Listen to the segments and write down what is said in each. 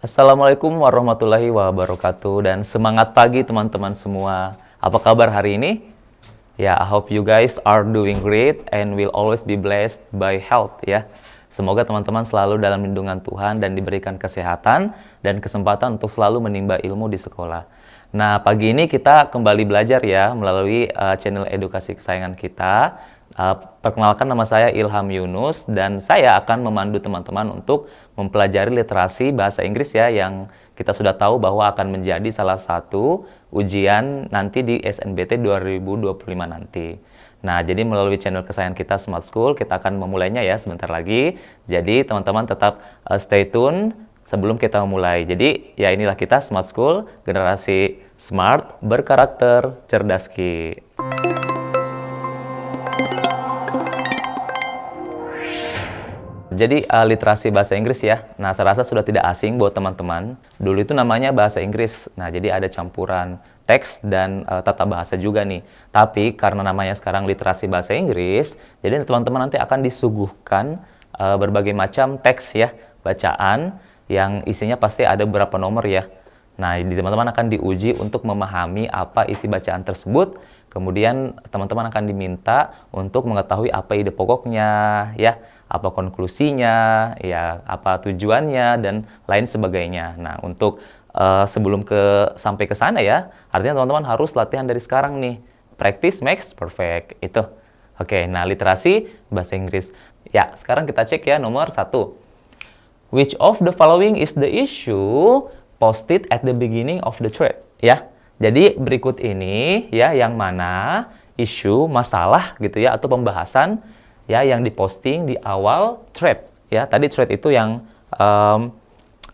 Assalamualaikum warahmatullahi wabarakatuh dan semangat pagi teman-teman semua. Apa kabar hari ini? Ya, I hope you guys are doing great and will always be blessed by health ya. Semoga teman-teman selalu dalam lindungan Tuhan dan diberikan kesehatan dan kesempatan untuk selalu menimba ilmu di sekolah. Nah, pagi ini kita kembali belajar ya melalui channel edukasi kesayangan kita. Perkenalkan, nama saya Ilham Yunus dan saya akan memandu teman-teman untuk mempelajari literasi bahasa Inggris ya, yang kita sudah tahu bahwa akan menjadi salah satu ujian nanti di SNBT 2025 nanti. Nah, jadi melalui channel kesayangan kita Smart School, kita akan memulainya ya sebentar lagi. Jadi teman-teman tetap stay tune sebelum kita memulai. Jadi ya, inilah kita Smart School, generasi smart, berkarakter, cerdas ki. Jadi literasi bahasa Inggris ya. Nah, saya rasa sudah tidak asing buat teman-teman. Dulu itu namanya bahasa Inggris. Nah, jadi ada campuran teks dan tata bahasa juga nih. Tapi karena namanya sekarang literasi bahasa Inggris, jadi teman-teman nanti akan disuguhkan berbagai macam teks ya, bacaan yang isinya pasti ada beberapa nomor ya. Nah, teman-teman akan diuji untuk memahami apa isi bacaan tersebut. Kemudian teman-teman akan diminta untuk mengetahui apa ide pokoknya ya, apa konklusinya, ya, apa tujuannya dan lain sebagainya. Nah, untuk sebelum sampai ke sana ya, artinya teman-teman harus latihan dari sekarang nih. Practice makes perfect itu. Oke, nah literasi bahasa Inggris. Ya, sekarang kita cek ya nomor 1. Which of the following is the issue posted at the beginning of the thread? Ya. Jadi berikut ini ya, yang mana isu, masalah gitu ya, atau pembahasan ya yang diposting di awal thread ya. Tadi thread itu yang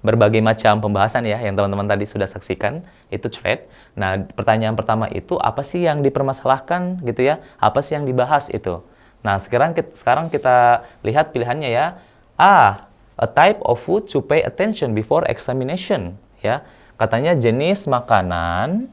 berbagai macam pembahasan ya, yang teman-teman tadi sudah saksikan, itu thread. Nah, pertanyaan pertama itu apa sih yang dipermasalahkan gitu ya? Apa sih yang dibahas itu? Nah, sekarang kita lihat pilihannya ya. A type of food to pay attention before examination ya. Katanya jenis makanan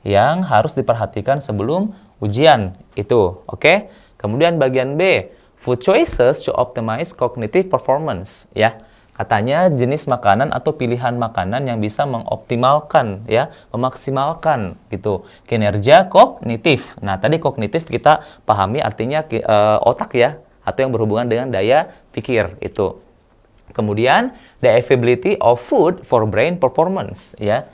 yang harus diperhatikan sebelum ujian itu. Oke. Kemudian bagian B, food choices to optimize cognitive performance ya. Katanya jenis makanan atau pilihan makanan yang bisa mengoptimalkan ya, memaksimalkan gitu kinerja kognitif. Nah, tadi kognitif kita pahami artinya otak ya, atau yang berhubungan dengan daya pikir itu. Kemudian the availability of food for brain performance ya.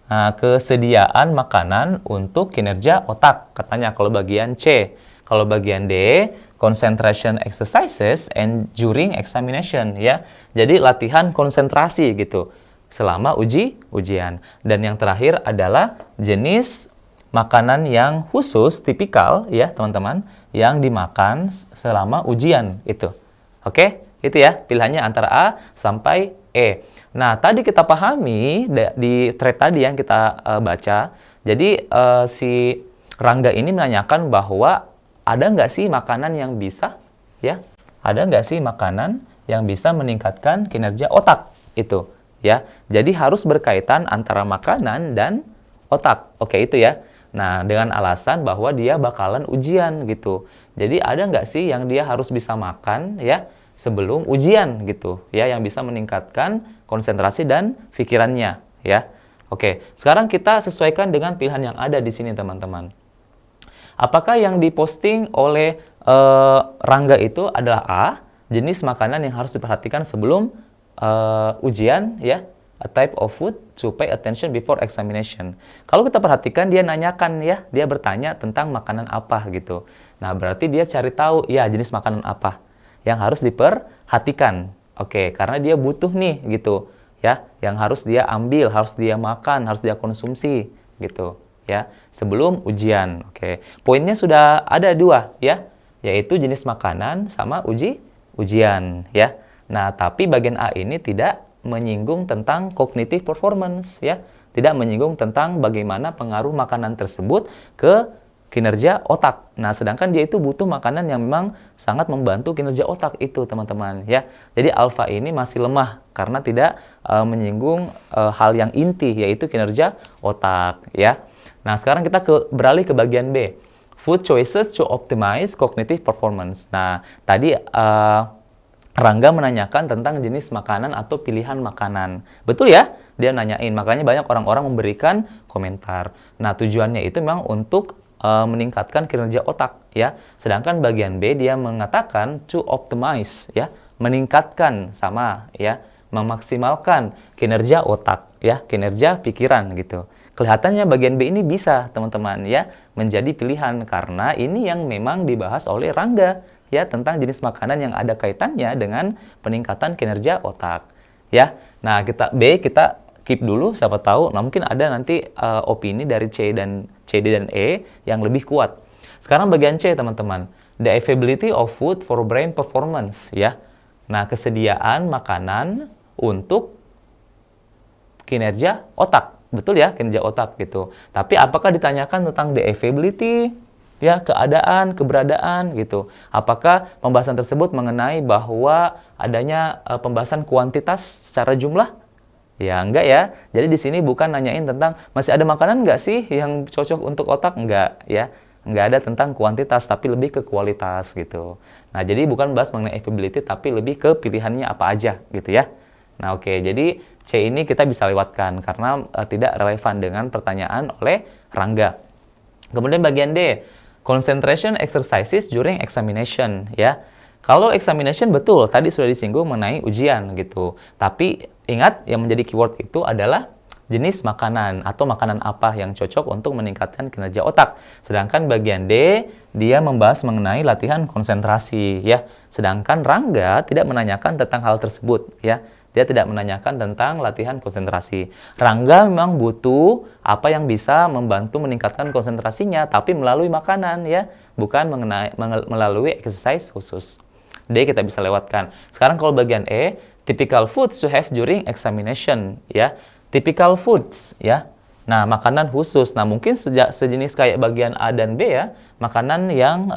Nah, kesediaan makanan untuk kinerja otak katanya kalau bagian C. Kalau bagian D, concentration exercises and during examination ya. Jadi latihan konsentrasi gitu selama ujian. Dan yang terakhir adalah jenis makanan yang khusus tipikal ya, teman-teman, yang dimakan selama ujian itu. Oke? Itu ya, pilihannya antara A sampai E. Nah, tadi kita pahami di thread tadi yang kita baca. Jadi si Rangga ini menanyakan bahwa ada nggak sih makanan yang bisa ya? Ada nggak sih makanan yang bisa meningkatkan kinerja otak itu ya? Jadi harus berkaitan antara makanan dan otak. Oke, itu ya. Nah, dengan alasan bahwa dia bakalan ujian gitu. Jadi ada nggak sih yang dia harus bisa makan ya sebelum ujian gitu ya, yang bisa meningkatkan konsentrasi dan pikirannya ya. Oke, sekarang kita sesuaikan dengan pilihan yang ada di sini teman-teman. Apakah yang diposting oleh Rangga itu adalah A, jenis makanan yang harus diperhatikan sebelum ujian ya, a type of food to pay attention before examination. Kalau kita perhatikan dia nanyakan ya, dia bertanya tentang makanan apa gitu. Nah, berarti dia cari tahu ya jenis makanan apa yang harus diperhatikan. Oke, karena dia butuh nih gitu ya, yang harus dia ambil, harus dia makan, harus dia konsumsi gitu ya sebelum ujian. Oke, poinnya sudah ada 2 ya, yaitu jenis makanan sama ujian ya. Nah, tapi bagian A ini tidak menyinggung tentang cognitive performance ya, tidak menyinggung tentang bagaimana pengaruh makanan tersebut ke kinerja otak. Nah, sedangkan dia itu butuh makanan yang memang sangat membantu kinerja otak itu, teman-teman ya. Jadi alfa ini masih lemah karena tidak menyinggung hal yang inti, yaitu kinerja otak ya. Nah, sekarang kita beralih ke bagian B. Food choices to optimize cognitive performance. Nah, tadi Rangga menanyakan tentang jenis makanan atau pilihan makanan. Betul ya? Dia nanyain. Makanya banyak orang-orang memberikan komentar. Nah, tujuannya itu memang untuk meningkatkan kinerja otak, ya. Sedangkan bagian B dia mengatakan to optimize, ya, meningkatkan sama, ya, memaksimalkan kinerja otak, ya, kinerja pikiran gitu. Kelihatannya bagian B ini bisa, teman-teman, ya, menjadi pilihan karena ini yang memang dibahas oleh Rangga, ya, tentang jenis makanan yang ada kaitannya dengan peningkatan kinerja otak, ya. Nah, kita keep dulu, siapa tahu. Nah, mungkin ada nanti opini dari C, D, dan E yang lebih kuat. Sekarang bagian C, teman-teman. The availability of food for brain performance, ya. Nah, kesediaan makanan untuk kinerja otak. Betul ya, kinerja otak gitu. Tapi apakah ditanyakan tentang the availability, ya, keadaan, keberadaan gitu. Apakah pembahasan tersebut mengenai bahwa adanya pembahasan kuantitas secara jumlah? Ya, enggak ya. Jadi di sini bukan nanyain tentang masih ada makanan enggak sih yang cocok untuk otak, enggak ya. Enggak ada tentang kuantitas, tapi lebih ke kualitas gitu. Nah, jadi bukan bahas mengenai availability, tapi lebih ke pilihannya apa aja gitu ya. Nah, oke. Jadi C ini kita bisa lewatkan karena tidak relevan dengan pertanyaan oleh Rangga. Kemudian bagian D, concentration exercises during examination, ya. Kalau examination betul, tadi sudah disinggung mengenai ujian gitu. Tapi ingat yang menjadi keyword itu adalah jenis makanan atau makanan apa yang cocok untuk meningkatkan kinerja otak. Sedangkan bagian D, dia membahas mengenai latihan konsentrasi, ya. Sedangkan Rangga tidak menanyakan tentang hal tersebut, ya. Dia tidak menanyakan tentang latihan konsentrasi. Rangga memang butuh apa yang bisa membantu meningkatkan konsentrasinya, tapi melalui makanan, ya, bukan melalui exercise khusus. D kita bisa lewatkan. Sekarang kalau bagian E, typical foods to have during examination, ya. Typical foods, ya. Nah, makanan khusus. Nah, mungkin sejenis kayak bagian A dan B, ya, makanan yang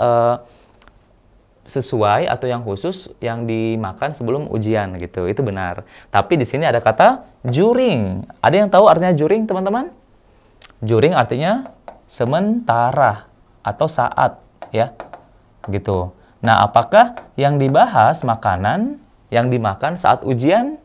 sesuai atau yang khusus yang dimakan sebelum ujian gitu. Itu benar. Tapi di sini ada kata during. Ada yang tahu artinya during, teman-teman? During artinya sementara atau saat, ya. Gitu. Nah, apakah yang dibahas makanan yang dimakan saat ujian?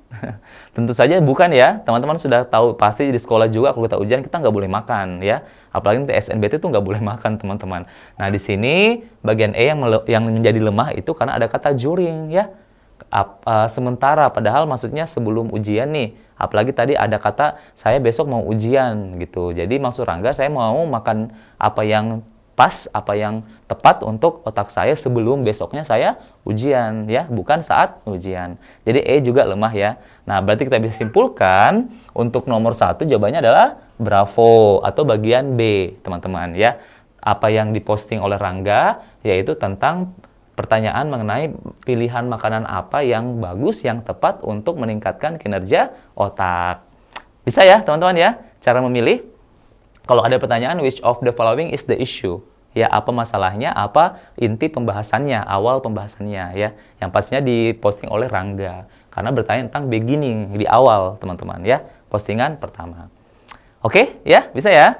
Tentu saja bukan ya. Teman-teman sudah tahu pasti di sekolah juga kalau kita ujian kita nggak boleh makan ya. Apalagi nanti SNBT itu nggak boleh makan, teman-teman. Nah, di sini bagian E yang menjadi lemah itu karena ada kata during ya. Sementara padahal maksudnya sebelum ujian nih. Apalagi tadi ada kata saya besok mau ujian gitu. Jadi maksud Rangga saya mau makan apa yang pas, apa yang tepat untuk otak saya sebelum besoknya saya ujian ya, bukan saat ujian. Jadi E juga lemah ya. Nah, berarti kita bisa simpulkan untuk nomor 1 jawabannya adalah bravo atau bagian B, teman-teman ya. Apa yang diposting oleh Rangga yaitu tentang pertanyaan mengenai pilihan makanan apa yang bagus, yang tepat untuk meningkatkan kinerja otak. Bisa ya, teman-teman ya, cara memilih. Kalau ada pertanyaan, which of the following is the issue? Ya, apa masalahnya, apa inti pembahasannya, awal pembahasannya ya. Yang pastinya diposting oleh Rangga. Karena bertanya tentang beginning, di awal teman-teman ya. Postingan pertama. Oke, ya, bisa ya?